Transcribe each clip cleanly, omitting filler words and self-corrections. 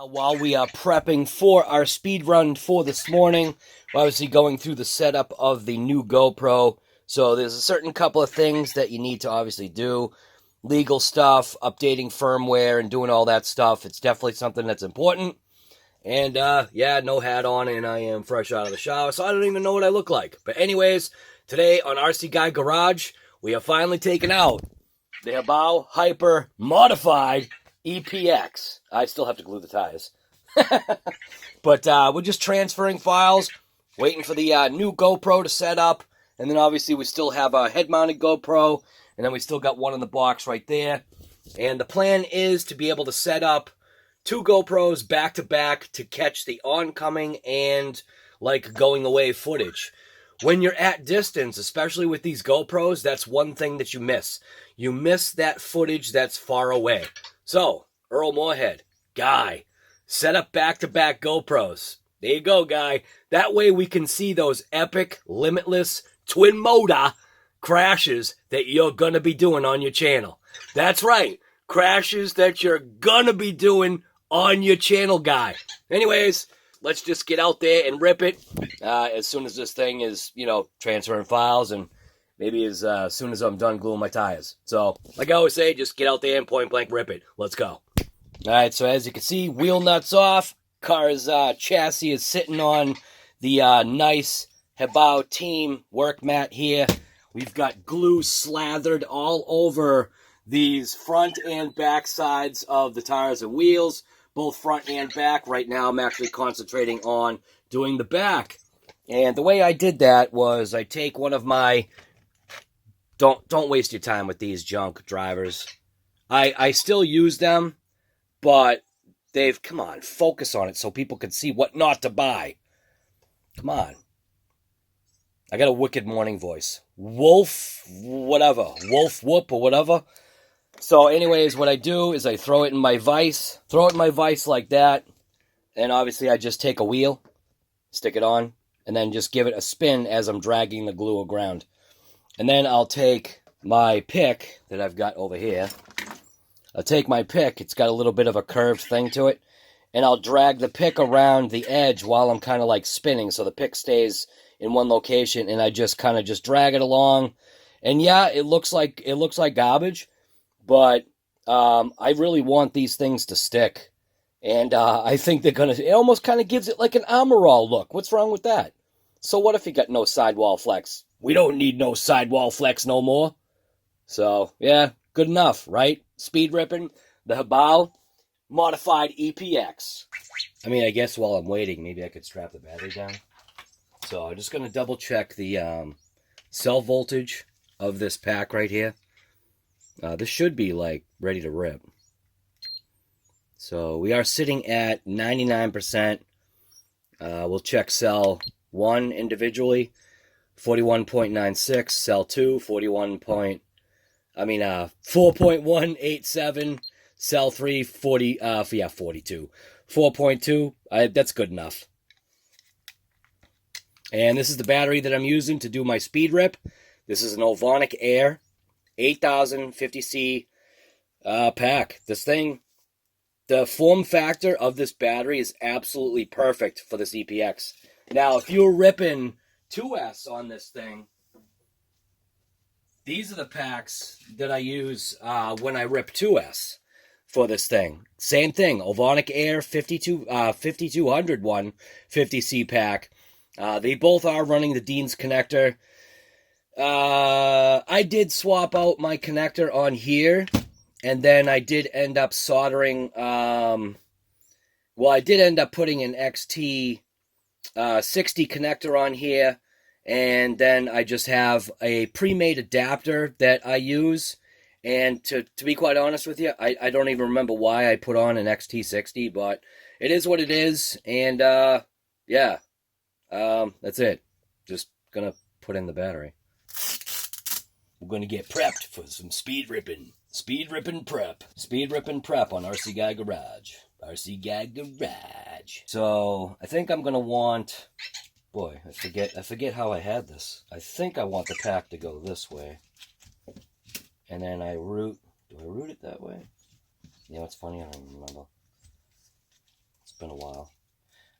While we are prepping for our speed run for this morning, we're obviously going through the setup of the new GoPro. So there's a certain couple of things that you need to obviously do. Legal stuff, updating firmware, and doing all that stuff. It's definitely something that's important. And, yeah, no hat on, and I am fresh out of the shower, so I don't even know what I look like. But anyways, today on RC Guy Garage, we have finally taken out the Hobao Hyper Modified EPX. I still have to glue the tires. But we're just transferring files, waiting for the new GoPro to set up, and then obviously we still have a head-mounted GoPro, and then we still got one in the box right there. And the plan is to be able to set up 2 GoPros back-to-back to catch the oncoming and, like, going away footage. When you're at distance, especially with these GoPros, that's one thing that you miss. You miss that footage that's far away. So, Earl Moorhead, Guy, set up back-to-back GoPros. There you go, Guy. That way we can see those epic, limitless, twin-motor crashes that you're going to be doing on your channel. That's right. Crashes that you're going to be doing on your channel, Guy. Anyways, let's just get out there and rip it as soon as this thing is, you know, transferring files, and maybe as soon as I'm done gluing my tires. So, like I always say, just get out there and point blank rip it. Let's go. Alright, so as you can see, wheel nuts off. Car's chassis is sitting on the nice Hobao team work mat here. We've got glue slathered all over these front and back sides of the tires and wheels. Both front and back. Right now I'm actually concentrating on doing the back. And the way I did that was I take one of my... Don't waste your time with these junk drivers. I still use them, but they've... Come on, focus on it so people can see what not to buy. Come on. I got a wicked morning voice. Wolf, whatever. Wolf whoop or whatever. So anyways, what I do is I throw it in my vise. Throw it in my vise like that. And obviously I just take a wheel, stick it on, and then just give it a spin as I'm dragging the glue around. And then I'll take my pick that I've got over here. I'll take my pick. It's got a little bit of a curved thing to it. And I'll drag the pick around the edge while I'm kind of like spinning. So the pick stays in one location. And I just kind of just drag it along. And yeah, it looks like garbage. But I really want these things to stick. And I think they're going to... It almost kind of gives it like an Armorall look. What's wrong with that? So what if you got no sidewall flex? We don't need no sidewall flex no more. So, yeah, good enough, right? Speed ripping, the Hobao Modified EPX. I mean, I guess while I'm waiting, maybe I could strap the battery down. So I'm just going to double check the cell voltage of this pack right here. This should be, like, ready to rip. So we are sitting at 99%. We'll check cell 1 individually. 41.96. Cell 2, 4.187. Cell 3, 42. 4.2. That's good enough. And this is the battery that I'm using to do my speed rip. This is an Ovonic Air 8050C pack. This thing, the form factor of this battery is absolutely perfect for this EPX. Now, if you're ripping 2S on this thing, these are the packs that I use when I rip 2S for this thing. Same thing, Ovonic Air 5200 one 50C pack. They both are running the Dean's connector. I did swap out my connector on here, and then I did end up soldering, I did end up putting an XT 60 connector on here, and then I just have a pre-made adapter that I use. And to be quite honest with you, I don't even remember why I put on an XT60, but it is what it is. And yeah, that's it. Just gonna put in the battery. We're gonna get prepped for some speed ripping prep. Speed ripping prep on RC Guy Garage. RC Guy Garage. So I think I'm gonna want... Boy, I forget how I had this. I think I want the pack to go this way. And then I route... Do I route it that way? You know, it's funny, I don't remember. been a while.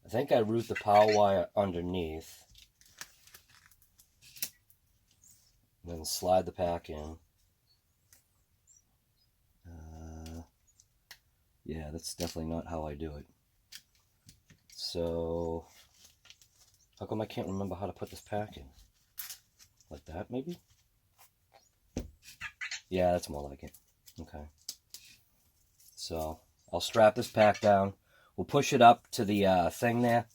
I think I route the power wire underneath. And then slide the pack in. Yeah, that's definitely not how I do it. So, how come I can't remember how to put this pack in? Like that, maybe? Yeah, that's more like it. Okay. So, I'll strap this pack down. We'll push it up to the thing there.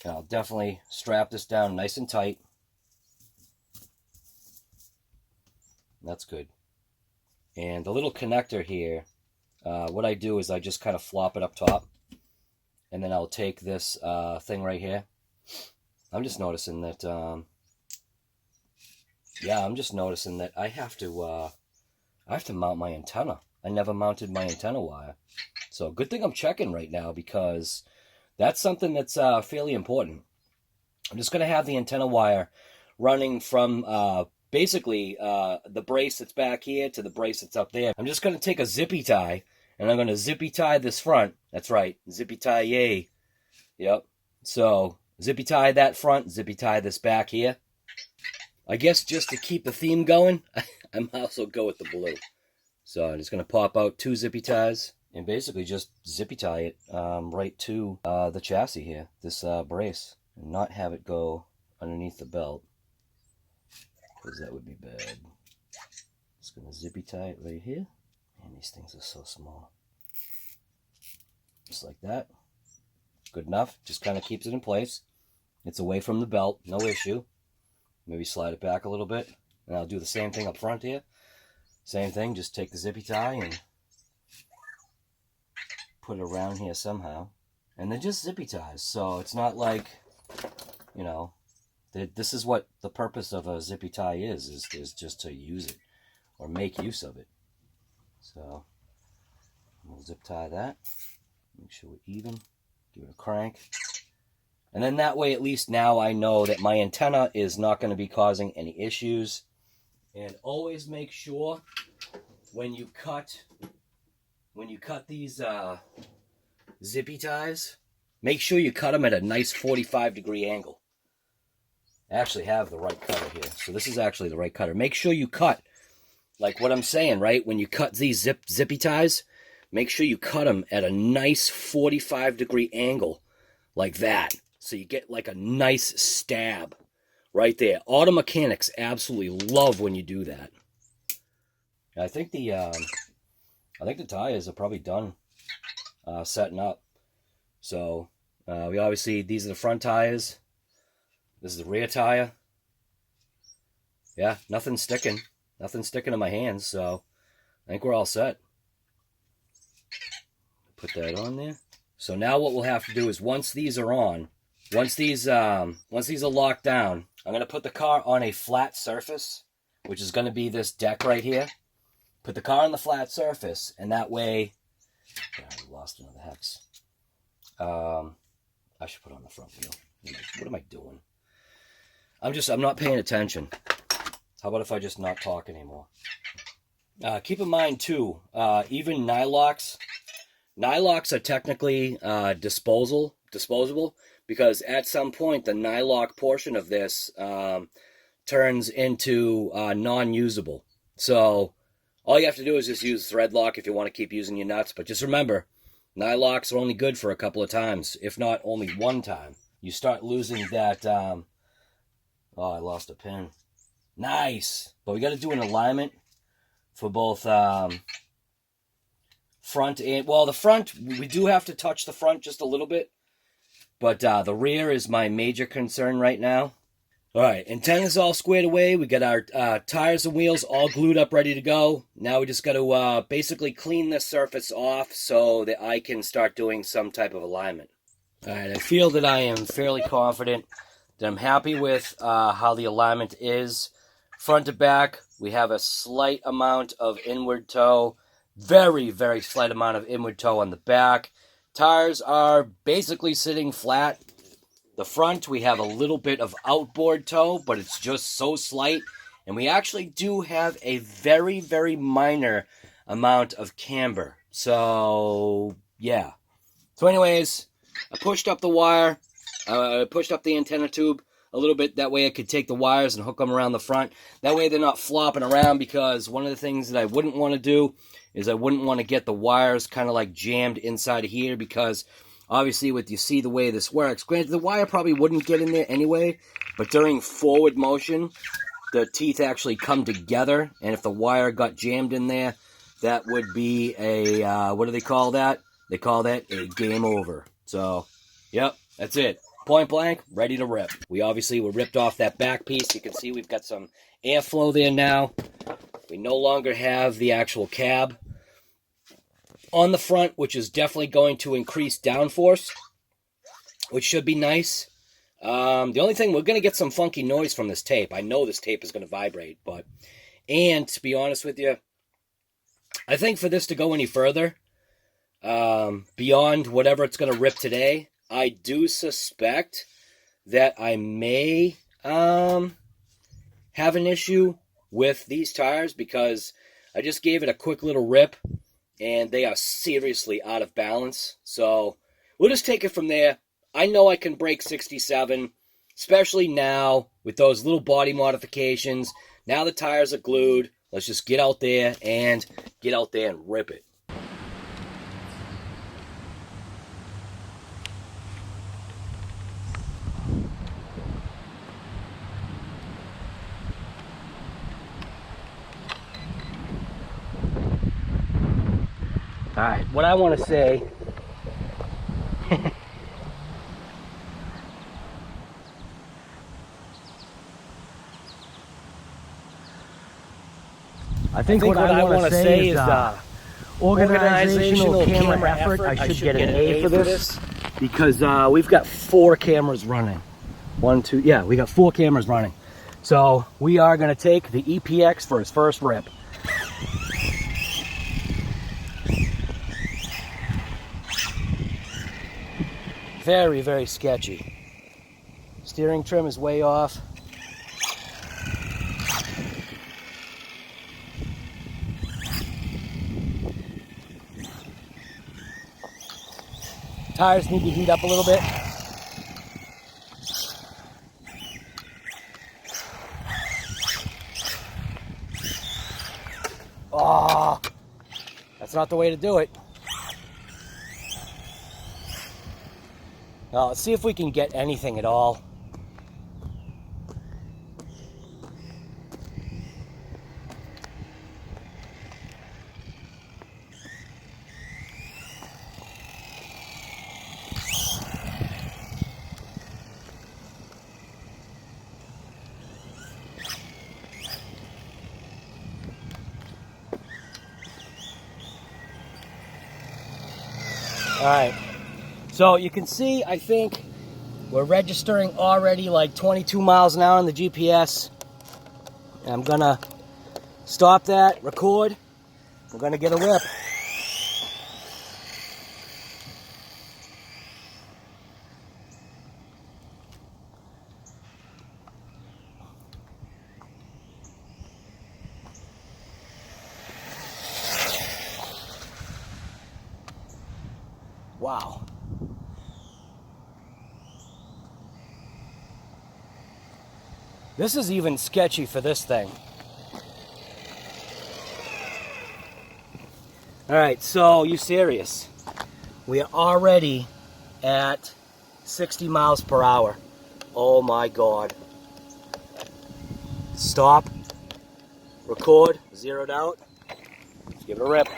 And I'll definitely strap this down nice and tight. That's good. And the little connector here, what I do is I just kind of flop it up top. And then I'll take this thing right here. I'm just noticing that, yeah, I'm just noticing that I have to mount my antenna. I never mounted my antenna wire. So good thing I'm checking right now, because that's something that's fairly important. I'm just going to have the antenna wire running from basically the brace that's back here to the brace that's up there. I'm just going to take a zippy tie, and I'm going to zippy tie this front. That's right, zippy tie, yay. Yep. So zippy tie that front, zippy tie this back here. I guess just to keep the theme going, I might also go with the blue. So I'm just going to pop out 2 zippy ties and basically just zippy tie it right to the chassis here, this brace, and not have it go underneath the belt, because that would be bad. Just going to zippy tie it right here. Man, these things are so small. Just like that. Good enough. Just kind of keeps it in place. It's away from the belt, no issue. Maybe slide it back a little bit. And I'll do the same thing up front here. Same thing, just take the zippy tie and put it around here somehow. And then just zippy ties. So it's not like, you know, this is what the purpose of a zippy tie is just to use it or make use of it. So we'll zip tie that. Make sure we're even. Give it a crank. And then that way, at least now I know that my antenna is not going to be causing any issues. And always make sure when you cut these zippy ties, make sure you cut them at a nice 45-degree angle. I actually have the right cutter here, so this is actually the right cutter. Make sure you cut, like what I'm saying, right? When you cut these zippy ties, make sure you cut them at a nice 45-degree angle, like that. So you get like a nice stab right there. Auto mechanics absolutely love when you do that. I think the tires are probably done setting up. So we obviously, these are the front tires. This is the rear tire. Yeah, nothing's sticking. Nothing's sticking in my hands, so I think we're all set. Put that on there. So now what we'll have to do is once these are on, once these are locked down, I'm going to put the car on a flat surface, which is going to be this deck right here. Put the car on the flat surface, and that way, I lost another hex. I should put on the front wheel. What am I doing? I'm not paying attention. How about if I just not talk anymore? Keep in mind too, even nylocks are technically disposable, because at some point the nylock portion of this turns into non-usable. So all you have to do is just use thread lock if you want to keep using your nuts. But just remember, nylocks are only good for a couple of times, if not only one time. You start losing that. Oh, I lost a pin. Nice. But we got to do an alignment for both front and, well, the front, we do have to touch the front just a little bit. But the rear is my major concern right now. All right, antenna's all squared away. We got our tires and wheels all glued up, ready to go. Now we just got to basically clean this surface off so that I can start doing some type of alignment. All right, I feel that I am fairly confident that I'm happy with how the alignment is. Front to back, we have a slight amount of inward toe. Very, very slight amount of inward toe on the back. Tires are basically sitting flat. The front, we have a little bit of outboard toe, but it's just so slight. And we actually do have a very, very minor amount of camber. So, yeah. So anyways, I pushed up the wire, pushed up the antenna tube a little bit. That way I could take the wires and hook them around the front. That way they're not flopping around, because one of the things that I wouldn't want to do is I wouldn't want to get the wires kind of like jammed inside of here, because obviously with you see the way this works. Granted, the wire probably wouldn't get in there anyway, but during forward motion, the teeth actually come together, and if the wire got jammed in there, that would be a, what do they call that? They call that a game over. So, yep, that's it. Point blank, ready to rip. We obviously were ripped off that back piece. You can see we've got some airflow there now. We no longer have the actual cab on the front, which is definitely going to increase downforce, which should be nice. The only thing, we're going to get some funky noise from this tape. I know this tape is going to vibrate, but, and to be honest with you, I think for this to go any further, beyond whatever it's going to rip today, I do suspect that I may have an issue with these tires, because I just gave it a quick little rip and they are seriously out of balance. So we'll just take it from there. I know I can break 67, especially now with those little body modifications. Now the tires are glued. Let's just get out there and rip it. All right, what I want to say, I think what I want to say is organizational camera effort. I should get an A for this, because we've got 4 cameras running. 1, 2, yeah, we got 4 cameras running. So we are going to take the EPX for its first rip. Very, very sketchy. Steering trim is way off. Tires need to heat up a little bit. Oh, that's not the way to do it. Now, let's see if we can get anything at all. All right. So you can see, I think we're registering already like 22 miles an hour on the GPS. And I'm gonna stop that, record. We're gonna get a rip. Wow. This is even sketchy for this thing. All right, so you serious? We are already at 60 miles per hour. Oh my God. Stop. Record. Zeroed out. Let's give it a rip.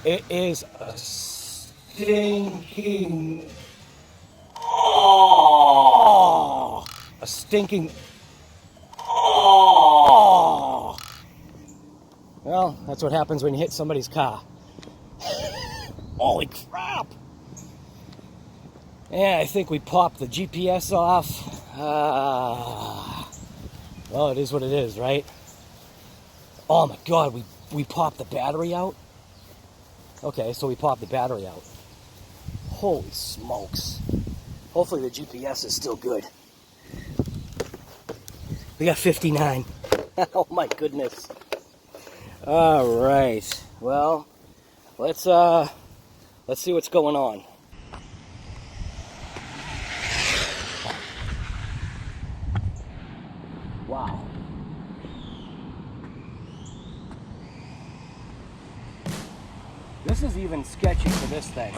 It is a stinking, a stinking, well, that's what happens when you hit somebody's car. Holy crap. Yeah, I think we popped the GPS off. Well, it is what it is, right? Oh my God, we popped the battery out. Okay, so we popped the battery out. Holy smokes. Hopefully the GPS is still good. We got 59. Oh my goodness. All right. Well, let's see what's going on. Wow. This is even sketchy for this thing.